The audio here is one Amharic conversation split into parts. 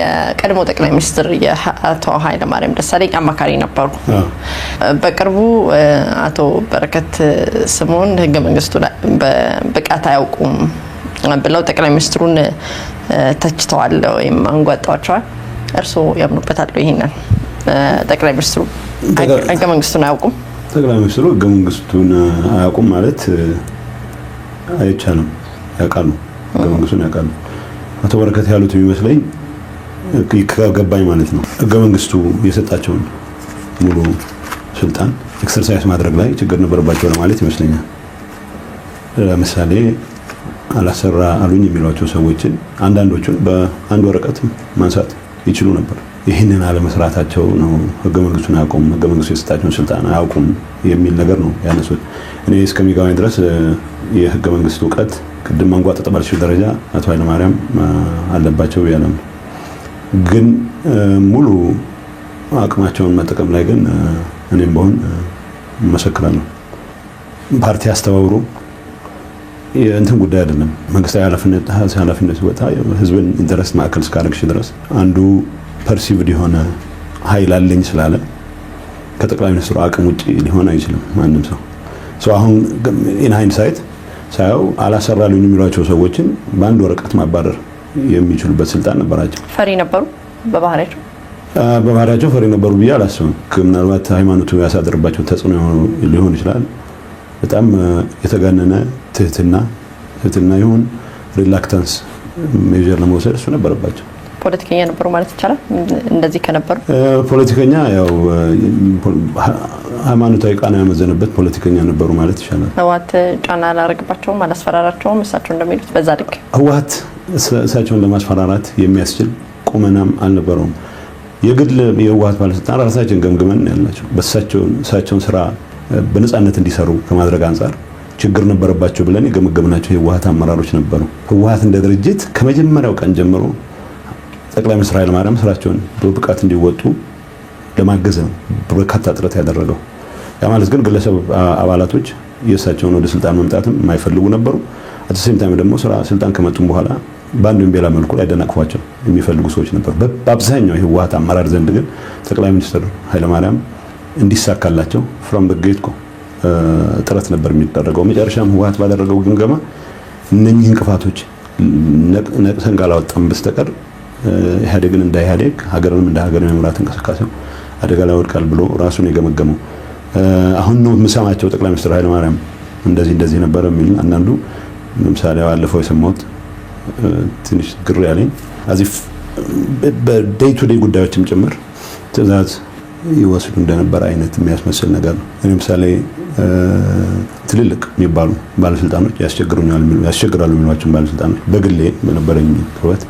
የቀድሞ ጠቅላይ ሚኒስትር የአቶ ኃይለማርያም ደሳለኝ አማካሪ ነበሩ። በቅርቡ አቶ በረከት ስምኦን ህገ መንግስቱ በብቃት አያውቁም ብለው ጠቅላይ ሚኒስትሩን ተችተዋል ወይም አንጓጣቸዋል። እርስዎ ያምኑበታል? ይሄንን ጠቅላይ ሚኒስትሩ ህገ መንግስቱን አያውቁም? ጠቅላይ ሚኒስትሩ ህገ መንግስቱን አያውቁም ማለት አይቻልም። ያውቃሉ፣ ህገ መንግስቱን ያውቃሉ። አቶ በረከት ያሉት የሚመስለኝ ከገባኝ ማለት ነው ህገ መንግስቱ የሰጣቸውን ሙሉ ስልጣን ኤክሰርሳይዝ ማድረግ ላይ ችግር ነበረባቸው ለማለት ይመስለኛል። ለምሳሌ አላሰራ አሉኝ የሚሏቸው ሰዎችን አንዳንዶቹን በአንድ ወረቀት ማንሳት ይችሉ ነበር። ይህንን አለመስራታቸው ነው ህገ መንግስቱን አያውቁም፣ ህገ መንግስቱ የሰጣቸውን ስልጣን አያውቁም የሚል ነገር ነው ያነሱት። እኔ እስከሚገባኝ ድረስ የህገ መንግስቱ እውቀት ቅድም ማንጓጠጥ ባልሽው ደረጃ አቶ ኃይለማርያም አለባቸው ያለም፣ ግን ሙሉ አቅማቸውን መጠቀም ላይ ግን እኔም በሆን መሰክራለሁ። ፓርቲ አስተባብሮ የእንትን ጉዳይ አይደለም። መንግስታዊ ኃላፊነት ወጣ ህዝብን ኢንተረስት ማዕከል እስካደረግሽ ድረስ አንዱ ፐርሲቭድ የሆነ ኃይል አለኝ ስላለ ከጠቅላይ ሚኒስትሩ አቅም ውጪ ሊሆን አይችልም ማንም ሰው። አሁን ኢን ሃይንድሳይት ሳይው አላሰራሉኝ የሚሏቸው ሰዎችን በአንድ ወረቀት ማባረር የሚችሉበት ስልጣን ነበራቸው። ፈሪ ነበሩ በባህሪያቸው ፈሪ ነበሩ ብዬ አላስብም። ምናልባት ሃይማኖቱ ያሳደረባቸው ተጽዕኖ ሊሆን ይችላል። በጣም የተጋነነ ትህትና ይሁን ሪላክታንስ ሜጀር ለመውሰድ እሱ ነበረባቸው። ፖለቲከኛ ነበሩ ማለት ይቻላል። እንደዚህ ከነበሩ ፖለቲከኛ ያው ሃይማኖታዊ ቃና ያመዘነበት ፖለቲከኛ ነበሩ ማለት ይቻላል። ህወሓት ጫና አላረግባቸውም፣ አላስፈራራቸውም። እሳቸው እንደሚሉት በዛ ልክ ህወሓት እሳቸውን ለማስፈራራት የሚያስችል ቁመናም አልነበረውም። የግል የህወሓት ባለስልጣን ራሳቸውን ገምግመን ያላቸው በእሳቸውን ስራ በነፃነት እንዲሰሩ ከማድረግ አንፃር ችግር ነበረባቸው ብለን የገመገምናቸው የህወሓት አመራሮች ነበሩ። ህወሓት እንደ ድርጅት ከመጀመሪያው ቀን ጀምሮ ጠቅላይ ሚኒስትር ኃይለማርያም ስራቸውን በብቃት እንዲወጡ ለማገዝ ነው በርካታ ጥረት ያደረገው። ያ ማለት ግን ግለሰብ አባላቶች የእሳቸውን ወደ ስልጣን መምጣትም የማይፈልጉ ነበሩ። አትሴም ታይም ደግሞ ስልጣን ከመጡም በኋላ በአንድም በሌላ መልኩ ያደናቅፏቸው የሚፈልጉ ሰዎች ነበሩ። በአብዛኛው የህወሓት አመራር ዘንድ ግን ጠቅላይ ሚኒስትር ኃይለማርያም እንዲሳካላቸው ፍሮም ዘ ጌት ኮ ጥረት ነበር የሚደረገው። መጨረሻም ህወሓት ባደረገው ግምገማ እነኚህ እንቅፋቶች ነቅሰን ካላወጣን በስተቀር ኢህአዴግን እንደ ኢህአዴግ ሀገርንም እንደ ሀገር የመምራት እንቅስቃሴው አደጋ ላይ ወድቃል ብሎ ራሱን የገመገመው። አሁን ነው የምሰማቸው ጠቅላይ ሚኒስትር ኃይለማርያም እንደዚህ ነበር የሚል አንዳንዱ ለምሳሌ ባለፈው የሰማሁት ትንሽ ግር ያለኝ አዚፍ በዴይ ቱ ዴይ ጉዳዮችም ጭምር ትዕዛዝ ይወስዱ እንደነበር አይነት የሚያስመስል ነገር ነው። ለምሳሌ ትልልቅ የሚባሉ ባለስልጣኖች ያስቸግራሉ የሚሏቸው ባለስልጣኖች በግሌ በነበረኝ ቅርበት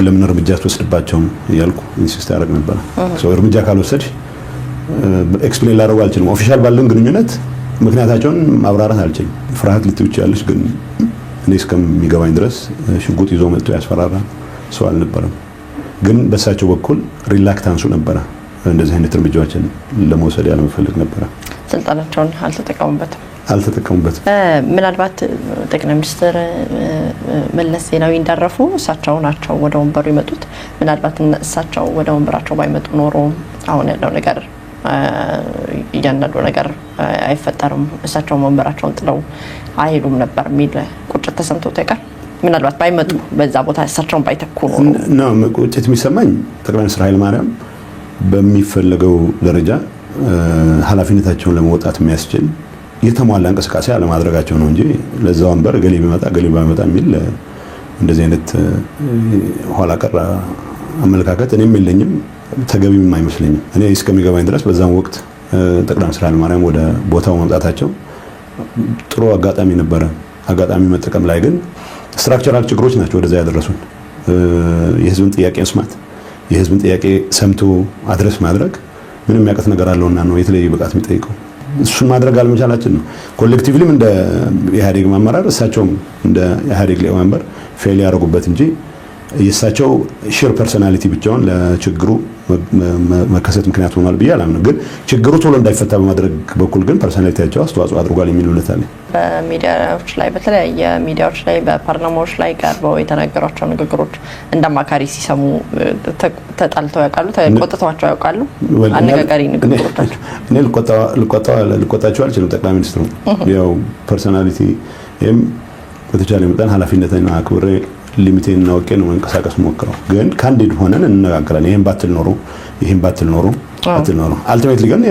ለምን እርምጃ ትወስድባቸውም እያልኩ ኢንሲስት ያደርግ ነበር። እርምጃ ካልወሰድሽ ኤክስፕሌን ላደርጉ አልችልም። ኦፊሻል ባለን ግንኙነት ምክንያታቸውን ማብራራት አልችልም። ፍርሃት ልትውጭ ያለሽ ግን እኔ እስከሚገባኝ ድረስ ሽጉጥ ይዞ መጥቶ ያስፈራራ ሰው አልነበረም። ግን በእሳቸው በኩል ሪላክታንሱ ነበረ። እንደዚህ አይነት እርምጃዎችን ለመውሰድ ያለመፈለግ ነበረ። ስልጣናቸውን አልተጠቀሙበትም። ምናልባት ጠቅላይ ሚኒስትር መለስ ዜናዊ እንዳረፉ እሳቸው ናቸው ወደ ወንበሩ ይመጡት። ምናልባት እሳቸው ወደ ወንበራቸው ባይመጡ ኖሮ አሁን ያለው ነገር እያንዳንዱ ነገር አይፈጠርም፣ እሳቸው ወንበራቸውን ጥለው አይሄዱም ነበር የሚል ቁጭት ተሰምቶት ያውቃል? ምናልባት ባይመጡ በዛ ቦታ እሳቸውን ባይተኩ ነው ቁጭት የሚሰማኝ። ጠቅላይ ሚኒስትር ኃይለማርያም በሚፈለገው ደረጃ ኃላፊነታቸውን ለመወጣት የሚያስችል የተሟላ እንቅስቃሴ አለማድረጋቸው ነው እንጂ ለዛ ወንበር ገሌ ባይመጣ የሚል እንደዚህ አይነት ኋላ ቀር አመለካከት እኔም የለኝም፣ ተገቢም አይመስለኝም። እኔ እስከሚገባኝ ድረስ በዛም ወቅት ጠቅላይ ሚኒስትር ኃይለማርያም ወደ ቦታው መምጣታቸው ጥሩ አጋጣሚ ነበረ። አጋጣሚ መጠቀም ላይ ግን ስትራክቸራል ችግሮች ናቸው ወደዛ ያደረሱን። የህዝብን ጥያቄ መስማት፣ የህዝብን ጥያቄ ሰምቶ አድረስ ማድረግ ምንም የሚያቀት ነገር አለውና ነው የተለየ ብቃት የሚጠይቀው። እሱን ማድረግ አለመቻላችን ነው። ኮሌክቲቭሊም እንደ ኢህአዴግ አመራር እሳቸውም እንደ ኢህአዴግ ሊቀመንበር ፌል ያደረጉበት እንጂ የእሳቸው ሼር ፐርሶናሊቲ ብቻውን ለችግሩ መከሰት ምክንያት ሆኗል ብዬ አላምንም። ግን ችግሩ ቶሎ እንዳይፈታ በማድረግ በኩል ግን ፐርሶናሊቲያቸው አስተዋጽኦ አድርጓል የሚል እምነት አለኝ። በሚዲያዎች ላይ በተለያየ ሚዲያዎች ላይ በፓርላማዎች ላይ ቀርበው የተናገሯቸው ንግግሮች እንደ አማካሪ ሲሰሙ ተጣልተው ያውቃሉ? ተቆጥተዋቸው ያውቃሉ? አነጋጋሪ ንግግሮቻቸው እኔ ልቆጣቸው አልችልም። ጠቅላይ ሚኒስትሩ ያው ፐርሶናሊቲ በተቻለ መጠን ኃላፊነትና አክብሬ ሊሚቴን አውቄ ነው መንቀሳቀስ ሞክረው። ግን ካንዲድ ሆነን እንነጋገራለን። ይሄን ባትል ኖሮ አልቲሜትሊ ግን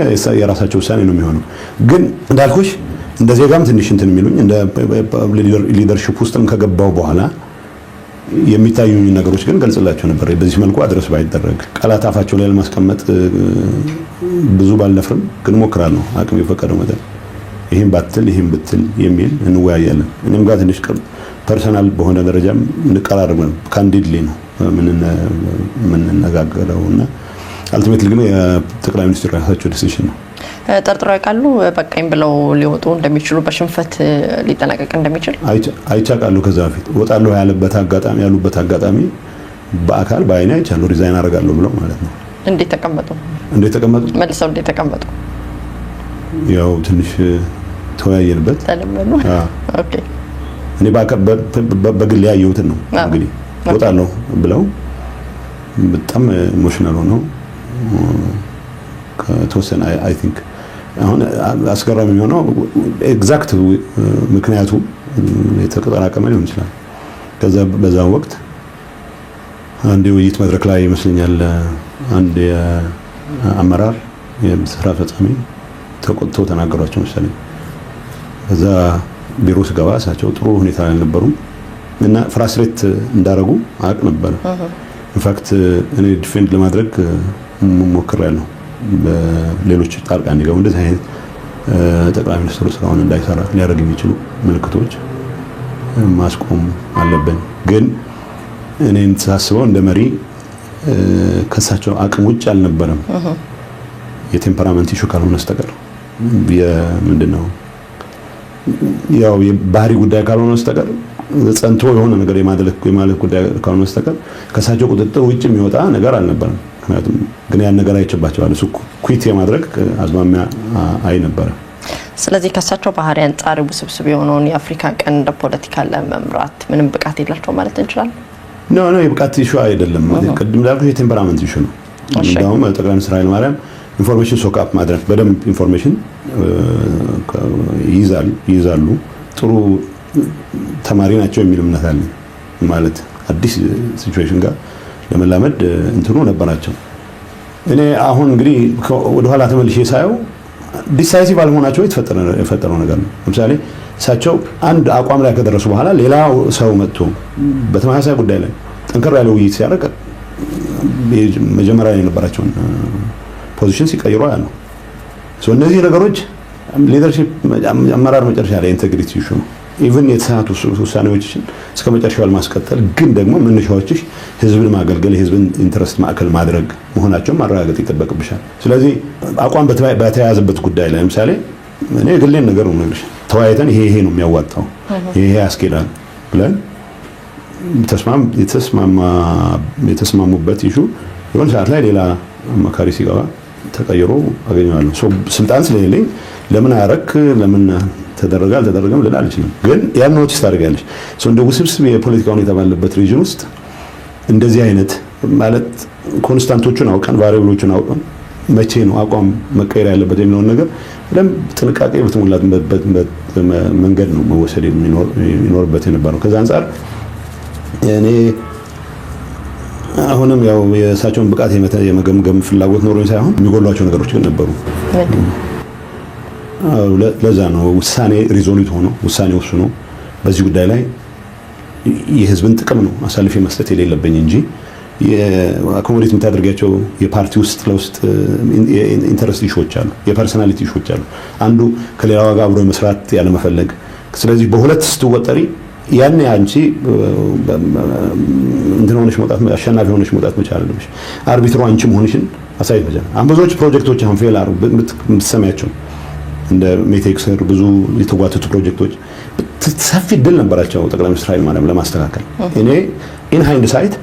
የራሳቸው ውሳኔ ነው የሚሆነው። ግን እንዳልኩሽ እንደ ዜጋም ትንሽ እንትን የሚሉኝ እንደ ሊደርሺፕ ውስጥም ከገባው በኋላ የሚታዩኝ ነገሮች ግን ገልጽላቸው ነበር። በዚህ መልኩ አድረስ ባይደረግ ቃላት አፋቸው ላይ ለማስቀመጥ ብዙ ባልነፍርም ግን ሞክራለሁ አቅም የፈቀደው መጠን ይሄን ብትል የሚል እንወያያለን። እኔም ጋር ትንሽ ፐርሰናል በሆነ ደረጃም እንቀራረብ ነው። ካንዲድሊ ነው የምንነጋገረውና አልቲሜትሊ ግን የጠቅላይ ሚኒስትሩ ራሳቸው ዲሲሽን ነው። ጠርጥረው ያውቃሉ? በቃኝ ብለው ሊወጡ እንደሚችሉ በሽንፈት ሊጠናቀቅ እንደሚችል አይቻቃለሁ። ከዛ በፊት ወጣለሁ ያሉበት አጋጣሚ በአካል በአይኔ አይቻለሁ። ሪዛይን አደርጋለሁ ብለው ማለት ነው። እንዴት ተቀመጡ? መልሰው እንዴት ተቀመጡ? ያው ትንሽ ተወያየንበት ተለመኑ። ኦኬ እኔ በግል ያየሁትን ነው እንግዲህ ወጣለሁ ብለው በጣም ኢሞሽናል ሆነው ከተወሰነ አይ ቲንክ አሁን አስገራሚ የሚሆነው ኤግዛክት ምክንያቱ የተቀጠራቀመ ሊሆን ይችላል። ከዛ በዛ ወቅት አንድ ውይይት መድረክ ላይ ይመስለኛል አንድ የአመራር የስራ አስፈጻሚ ተቆጥቶ ተናገሯቸው መሰለኝ። ከዛ ቢሮ ስገባ እሳቸው ጥሩ ሁኔታ ላይ አልነበሩም እና ፍራስትሬት እንዳረጉ አቅ ነበር። ኢንፋክት እኔ ዲፌንድ ለማድረግ ሞክሬያለሁ። በሌሎች ጣልቃ እንዲገቡ እንደዚህ አይነት ጠቅላይ ሚኒስትሩ ስራውን እንዳይሰራ ሊያደርግ የሚችሉ ምልክቶች ማስቆም አለብን። ግን እኔ ተሳስበው እንደ መሪ ከሳቸው አቅም ውጭ አልነበረም። የቴምፐራመንት ኢሹ ካልሆነ በስተቀር ምንድነው ያው የባህሪ ጉዳይ ካልሆነ በስተቀር ጸንቶ የሆነ ነገር የማለት ጉዳይ ካልሆነ በስተቀር ከሳቸው ቁጥጥር ውጭ የሚወጣ ነገር አልነበረም። ምክንያቱም ግን ያን ነገር አይችባቸዋል። እሱ ኩዊት የማድረግ አዝማሚያ አይነበረ። ስለዚህ ከሳቸው ባህሪ አንጻር ውስብስብ የሆነውን የአፍሪካ ቀንድ ፖለቲካ ለመምራት ምንም ብቃት የላቸው ማለት እንችላለን? ኖ የብቃት ኢሹ አይደለም። ቅድም እንዳልኩት የቴምፐራመንት ኢሹ ነው። እንደውም ጠቅላይ ሚኒስትር ኃይለማርያም ኢንፎርሜሽን ሶክአፕ ማድረግ በደንብ ኢንፎርሜሽን ይይዛሉ። ጥሩ ተማሪ ናቸው የሚል እምነት አለኝ። ማለት አዲስ ሲቹዌሽን ጋር ለመላመድ እንትኑ ነበራቸው። እኔ አሁን እንግዲህ ወደ ኋላ ተመልሼ ሳየው ዲሳይሲቭ አልሆናቸው የተፈጠረው ነገር ነው። ለምሳሌ እሳቸው አንድ አቋም ላይ ከደረሱ በኋላ ሌላ ሰው መጥቶ በተመሳሳይ ጉዳይ ላይ ጠንከር ያለ ውይይት ሲያደርግ መጀመሪያ የነበራቸውን ፖዚሽን ሲቀይሩ ያለው እነዚህ ነገሮች ሊደርሺፕ አመራር መጨረሻ ላይ ኢንቴግሪቲ ኢሹ ነው። ኢቭን የተሳቱ ውሳኔዎችን እስከ መጨረሻው ማስቀጠል ግን ደግሞ መነሻዎችሽ ህዝብን ማገልገል የህዝብን ኢንተረስት ማዕከል ማድረግ መሆናቸውን ማረጋገጥ ይጠበቅብሻል። ስለዚህ አቋም በተያያዘበት ጉዳይ ላይ ለምሳሌ እኔ ግሌን ነገር ነው ነገር ተወያይተን ይሄ ነው የሚያዋጣው ይሄ ያስኬዳል ብለን የተስማሙበት ኢሹ የሆነ ሰዓት ላይ ሌላ አማካሪ ሲገባ ተቀይሮ አገኘዋለሁ። ስልጣን ስለሌለኝ ለምን አረክ ለምን ተደረገ አልተደረገም ልል አልችልም። ግን ያን ኖቲስ ታደርጋለሽ። እንደ ውስብስብ የፖለቲካ ሁኔታ ባለበት ሪጅን ውስጥ እንደዚህ አይነት ማለት ኮንስታንቶቹን አውቀን ቫሪያብሎቹን አውቀን መቼ ነው አቋም መቀየር ያለበት የሚለውን ነገር በደንብ ጥንቃቄ በተሞላበት መንገድ ነው መወሰድ የሚኖርበት የነበረው። ከዛ አንፃር እኔ አሁንም ያው የእሳቸውን ብቃት የመገምገም ፍላጎት ኖሮኝ ሳይሆን የሚጎሏቸው ነገሮች ግን ነበሩ። ለዛ ነው ውሳኔ ሪዞሉት ሆኖ ውሳኔ ወስኖ በዚህ ጉዳይ ላይ የህዝብን ጥቅም ነው አሳልፌ መስጠት የሌለብኝ እንጂ የአኮሞዴት የምታደርጋቸው የፓርቲ ውስጥ ለውስጥ ኢንተረስት ኢሹዎች አሉ፣ የፐርሰናሊቲ ኢሹዎች አሉ። አንዱ ከሌላው ጋር አብሮ መስራት ያለ መፈለግ። ስለዚህ በሁለት ስትወጠሪ ያን አንቺ እንትን ሆነሽ መውጣት አሸናፊ ሆነሽ መውጣት መቻል አለብሽ። አርቢትሩ አንቺ መሆንሽን አሳይት መቻል። ብዙዎች ፕሮጀክቶች አሁን ፌል አሩ የምትሰሚያቸው እንደ ሜቴክስር ብዙ የተጓተቱ ፕሮጀክቶች ሰፊ ድል ነበራቸው ጠቅላይ ሚኒስትር ኃይለማርያም ለማስተካከል። እኔ ኢን ሃይንድ ሳይት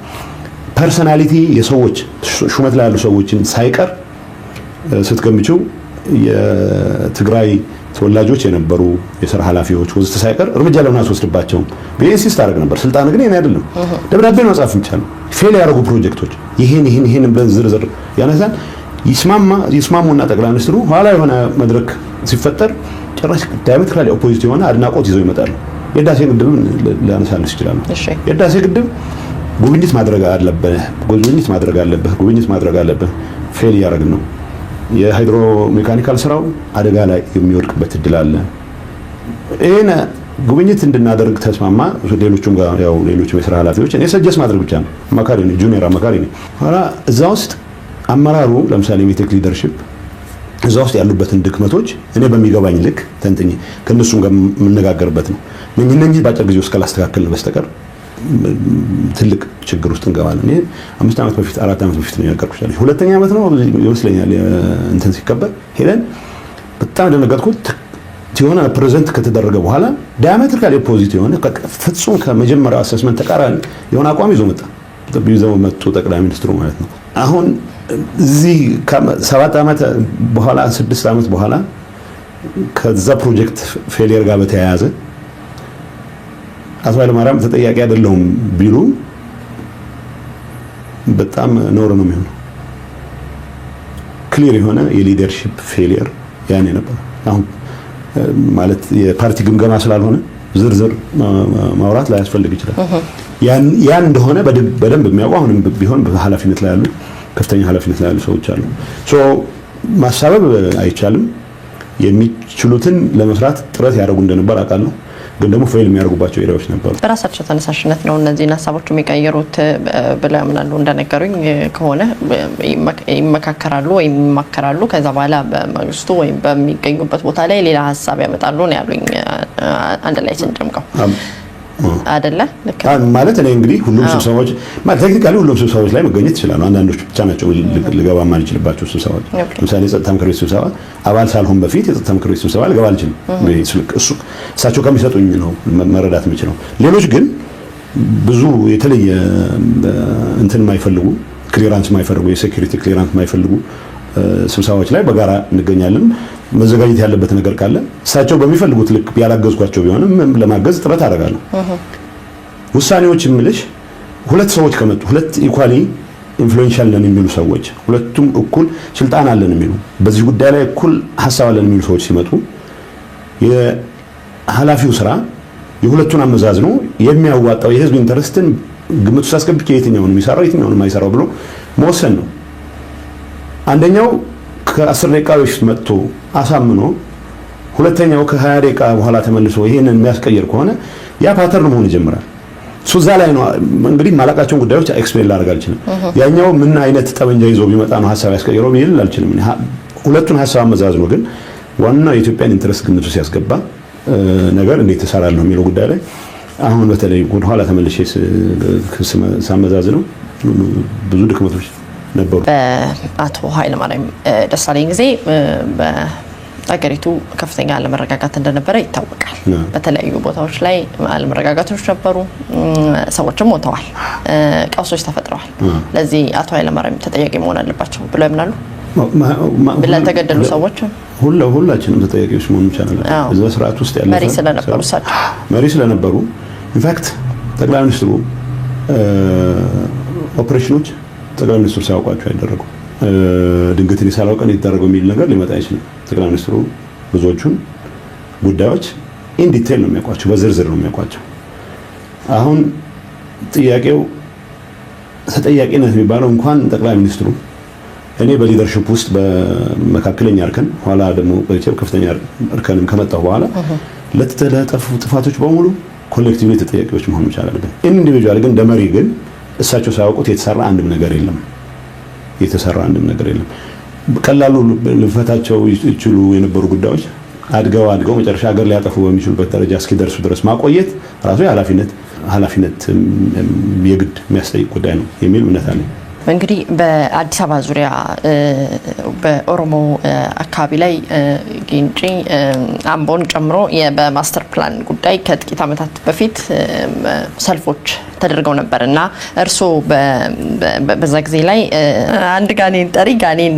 ፐርሰናሊቲ የሰዎች ሹመት ላይ ያሉ ሰዎችን ሳይቀር ስትገምቹ የትግራይ ተወላጆች የነበሩ የሥራ ኃላፊዎች ወዘተ ሳይቀር እርምጃ ለምን አስወስድባቸው በኢንሲስት አደረግ ነበር። ስልጣን ግን የኔ አይደለም። ደብዳቤ ነው መጻፍ ይቻላል። ፌል ያደረጉ ፕሮጀክቶች ይሄን ብለን ዝርዝር ያነሳን ይስማሙና ጠቅላይ ሚኒስትሩ ኋላ የሆነ መድረክ ሲፈጠር ጭራሽ ዳይሜትራሊ ኦፖዚት የሆነ አድናቆት ይዘው ይመጣሉ። የህዳሴ ግድብን ላነሳልሽ ይችላል። የህዳሴ ግድብ ጉብኝት ማድረግ አለብህ። ፌል ያደረግን ነው። የሃይድሮ ሜካኒካል ስራው አደጋ ላይ የሚወድቅበት እድል አለ። ይሄን ጉብኝት እንድናደርግ ተስማማ። ሌሎቹም ጋር ያው ሌሎችም የሥራ ኃላፊዎች እኔ ሰጀስ ማድረግ ብቻ ነው። አማካሪ ነኝ፣ ጁኒየር አማካሪ ነኝ። ኋላ እዛ ውስጥ አመራሩ ለምሳሌ ሜቴክ ሊደርሺፕ እዛ ውስጥ ያሉበትን ድክመቶች እኔ በሚገባኝ ልክ ተንትኜ ከነሱም ጋር የምነጋገርበት ነው። እነኚህ ባጭር ጊዜ ውስጥ ካላስተካከልን በስተቀር ትልቅ ችግር ውስጥ እንገባለን። እኔ 5 ዓመት በፊት 4 ዓመት በፊት ነው ያቀርኩት። ሁለተኛ ዓመት ነው ይመስለኛል እንትን ሲከበር ሄደን በጣም ደነገጥኩት። የሆነ ፕሬዘንት ከተደረገ በኋላ ዳያሜትሪካሊ ኦፖዚት የሆነ ፍጹም ከመጀመሪያው አሰስመንት ተቃራኒ የሆነ አቋም ይዘው መጡ ጠቅላይ ሚኒስትሩ ማለት ነው። አሁን እዚህ 7 ዓመት በኋላ 6 ዓመት በኋላ ከዛ ፕሮጀክት ፌሊየር ጋር በተያያዘ አቶ ኃይለማርያም ተጠያቂ አይደለሁም ቢሉ በጣም ነውር ነው የሚሆነው። ክሊር የሆነ የሊደርሺፕ ፌሊየር ያኔ ነበር። አሁን ማለት የፓርቲ ግምገማ ስላልሆነ ዝርዝር ማውራት ላይ ያስፈልግ ይችላል። ያን እንደሆነ በደንብ የሚያውቁ አሁንም ቢሆን በኃላፊነት ላይ ያሉ ከፍተኛ ኃላፊነት ላይ ያሉ ሰዎች አሉ። ማሳበብ አይቻልም። የሚችሉትን ለመስራት ጥረት ያደርጉ እንደነበር አውቃለሁ። ግን ደግሞ ፌል የሚያደርጉባቸው ኤሪያዎች ነበሩ። በራሳቸው ተነሳሽነት ነው እነዚህን ሀሳቦች የሚቀየሩት ብለው ያምናሉ። እንደነገሩኝ ከሆነ ይመካከራሉ ወይም ይማከራሉ። ከዛ በኋላ በመንግስቱ ወይም በሚገኙበት ቦታ ላይ ሌላ ሀሳብ ያመጣሉ ነው ያሉኝ። አንድ ላይ ስንጨምቀው አይደለ ልክ ማለት እኔ እንግዲህ ሁሉም ስብሰባዎች ማለት ቴክኒካሊ ሁሉም ስብሰባዎች ላይ መገኘት ይችላሉ። አንዳንዶች ብቻ ናቸው ልገባ ማልችልባቸው ስብሰባዎች። ለምሳሌ የጸጥታ ምክር ቤት ስብሰባ አባል ሳልሆን በፊት የጸጥታ ምክር ቤት ስብሰባ ልገባ አልችልም። እሳቸው ከሚሰጡኝ ነው መረዳት የምችለው። ሌሎች ግን ብዙ የተለየ እንትን የማይፈልጉ ክሊራንስ የማይፈልጉ የሴኩሪቲ ክሊራንስ የማይፈልጉ ስብሰባዎች ላይ በጋራ እንገኛለን። መዘጋጀት ያለበት ነገር ካለ እሳቸው በሚፈልጉት ልክ ያላገዝኳቸው ቢሆንም ለማገዝ ጥረት አደርጋለሁ። ውሳኔዎች የምልሽ ሁለት ሰዎች ከመጡ ሁለት ኢኳሊ ኢንፍሉዌንሻል ነን የሚሉ ሰዎች ሁለቱም እኩል ስልጣን አለን የሚሉ በዚህ ጉዳይ ላይ እኩል ሐሳብ አለን የሚሉ ሰዎች ሲመጡ የኃላፊው ስራ የሁለቱን አመዛዝኖ የሚያዋጣው የህዝብ ኢንተረስትን ግምት ውስጥ አስገብቼ የትኛውን የሚሰራው የትኛውን የማይሰራው ብሎ መወሰን ነው። አንደኛው ከ10 ደቂቃ በፊት መጥቶ አሳምኖ ሁለተኛው ከ20 ደቂቃ በኋላ ተመልሶ ይሄንን የሚያስቀየር ከሆነ ያ ፓተርን መሆን ይጀምራል። እዛ ላይ ነው እንግዲህ ማላቃቸውን ጉዳዮች ኤክስፕሌን ላደርግ አልችልም። ያኛው ምን አይነት ጠመንጃ ይዞ ቢመጣ ነው ሐሳብ ያስቀየረው ቢል አልችልም። ሁለቱን ሐሳብ አመዛዝኖ ግን ዋናው የኢትዮጵያን ኢንተረስት ግምት ውስጥ ያስገባ ነገር እንዴት ተሰራለሁ የሚለው ጉዳይ ላይ አሁን በተለይ ወደ ኋላ ተመልሼ ሳመዛዝነው ብዙ ድክመቶች ነበሩ። በአቶ ኃይለማርያም ደሳለኝ ጊዜ በአገሪቱ ከፍተኛ አለመረጋጋት እንደነበረ ይታወቃል። በተለያዩ ቦታዎች ላይ አለመረጋጋቶች ነበሩ፣ ሰዎችም ሞተዋል፣ ቀውሶች ተፈጥረዋል። ለዚህ አቶ ኃይለማርያም ተጠያቂ መሆን አለባቸው ብለው ያምናሉ? ለተገደሉ ሰዎች ሁላችንም ተጠያቂዎች መሆን እንችላለን። እዛ ስርዓት ውስጥ ያለ መሪ ስለነበሩ ኢንፋክት ጠቅላይ ሚኒስትሩ ኦፕሬሽኖች ጠቅላይ ሚኒስትሩ ሳያውቋቸው አይደረጉ ድንገት ሳላውቀን የተደረገው የሚል ነገር ሊመጣ አይችልም። ጠቅላይ ሚኒስትሩ ብዙዎቹን ጉዳዮች ኢን ዲቴል ነው የሚያውቋቸው፣ በዝርዝር ነው የሚያውቋቸው። አሁን ጥያቄው ተጠያቂነት የሚባለው እንኳን ጠቅላይ ሚኒስትሩ እኔ በሊደርሺፕ ውስጥ በመካከለኛ እርከን ኋላ ደግሞ ከፍተኛ እርከንም ከመጣሁ በኋላ ለተጠፉ ጥፋቶች በሙሉ ኮሌክቲቭሊ ተጠያቂዎች መሆን ይችላል። ግን ኢንዲቪጁዋል ግን እንደመሪ ግን እሳቸው ሳያውቁት የተሰራ አንድም ነገር የለም። ቀላሉ ልፈታቸው ይችሉ የነበሩ ጉዳዮች አድገው መጨረሻ ሀገር ሊያጠፉ በሚችሉበት ደረጃ እስኪደርሱ ድረስ ማቆየት ራሱ ኃላፊነት የግድ የሚያስጠይቅ ጉዳይ ነው የሚል እምነት አለኝ። እንግዲህ በአዲስ አበባ ዙሪያ በኦሮሞ አካባቢ ላይ ጊንጪ አምቦን ጨምሮ በማስተር ፕላን ጉዳይ ከጥቂት ዓመታት በፊት ሰልፎች ተደርገው ነበር እና እርስዎ በዛ ጊዜ ላይ አንድ ጋኔን ጠሪ ጋኔን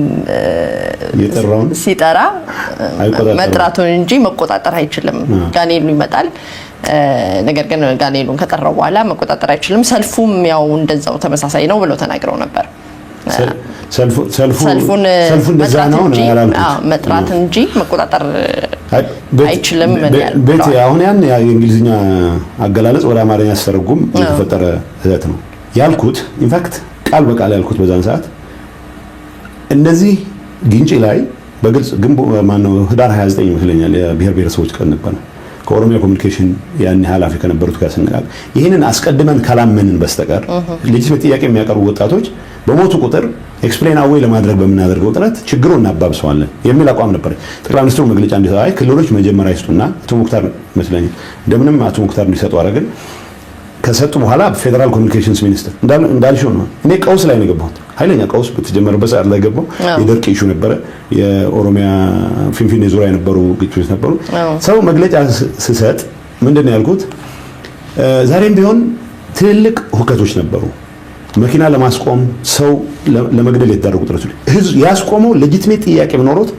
ሲጠራ መጥራቱን እንጂ መቆጣጠር አይችልም። ጋኔኑ ይመጣል፣ ነገር ግን ጋኔኑን ከጠራው በኋላ መቆጣጠር አይችልም። ሰልፉም ያው እንደዛው ተመሳሳይ ነው ብለው ተናግረው ነበር። ሰልፉን መጥራት እንጂ መቆጣጠር አይችልም። ቤት አሁን ያን የእንግሊዝኛ አገላለጽ ወደ አማርኛ ሲተረጉም የተፈጠረ ስህተት ነው ያልኩት። ኢንፋክት ቃል በቃል ያልኩት በዛን ሰዓት እነዚህ ጊንጪ ላይ በግልጽ ማነው ህዳር 29 ይመስለኛል የብሔር ብሔረሰቦች ቀን ነበር። ከኦሮሚያ ኮሙኒኬሽን ያን ኃላፊ ከነበሩት ጋር ስንነጋገር ይሄንን አስቀድመን ካላመንን በስተቀር ለጅት ጥያቄ የሚያቀርቡ ወጣቶች በሞቱ ቁጥር ኤክስፕሌን አዌይ ለማድረግ በምናደርገው ጥረት ችግሩን እናባብሰዋለን የሚል አቋም ነበር። ጠቅላይ ሚኒስትሩ መግለጫ እንዲሰጡ ክልሎች መጀመሪያ ይስጡና አቶ ሙክታር ይመስለኛል እንደምንም አቶ ሙክታር እንዲሰጡ አደረግን። ከሰጡ በኋላ ፌደራል ኮሙኒኬሽንስ ሚኒስትር እንዳልሽው ነው። እኔ ቀውስ ላይ ነው የገባሁት። ኃይለኛ ቀውስ በተጀመረበት ሰዓት ላይ ገባሁ። የደርቅ ኢሹ ነበረ። የኦሮሚያ ፊንፊኔ ዙሪያ የነበሩ ግጭቶች ነበሩ። ሰው መግለጫ ስሰጥ ምንድነው ያልኩት? ዛሬም ቢሆን ትልልቅ ሁከቶች ነበሩ። መኪና ለማስቆም ሰው ለመግደል የተደረጉ ጥረቶች ህዝብ ያስቆመው ሌጂቲሜት ጥያቄ ቢኖሩት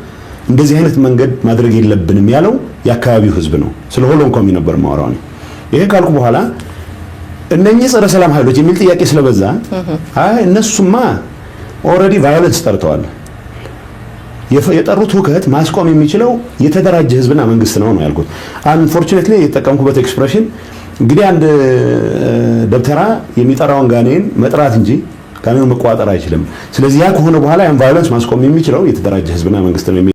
እንደዚህ አይነት መንገድ ማድረግ የለብንም ያለው የአካባቢው ህዝብ ነው። ስለ ሆሎንኮም ነበር ማወራው ነው። ይሄ ካልኩ በኋላ እነኚህ ጸረ ሰላም ኃይሎች የሚል ጥያቄ ስለበዛ እነሱማ ኦልሬዲ ቫዮለንስ ጠርተዋል። የጠሩት ሁከት ማስቆም የሚችለው የተደራጀ ህዝብና መንግስት ነው ያልኩት። አንፎርቹኔትሊ የተጠቀምኩበት ኤክስፕሬሽን እንግዲህ አንድ ደብተራ የሚጠራውን ጋኔን መጥራት እንጂ ጋኔኑን መቆጣጠር አይችልም። ስለዚህ ያ ከሆነ በኋላ ያን ቫዮለንስ ማስቆም የሚችለው የተደራጀ ህዝብና መንግስት ነው።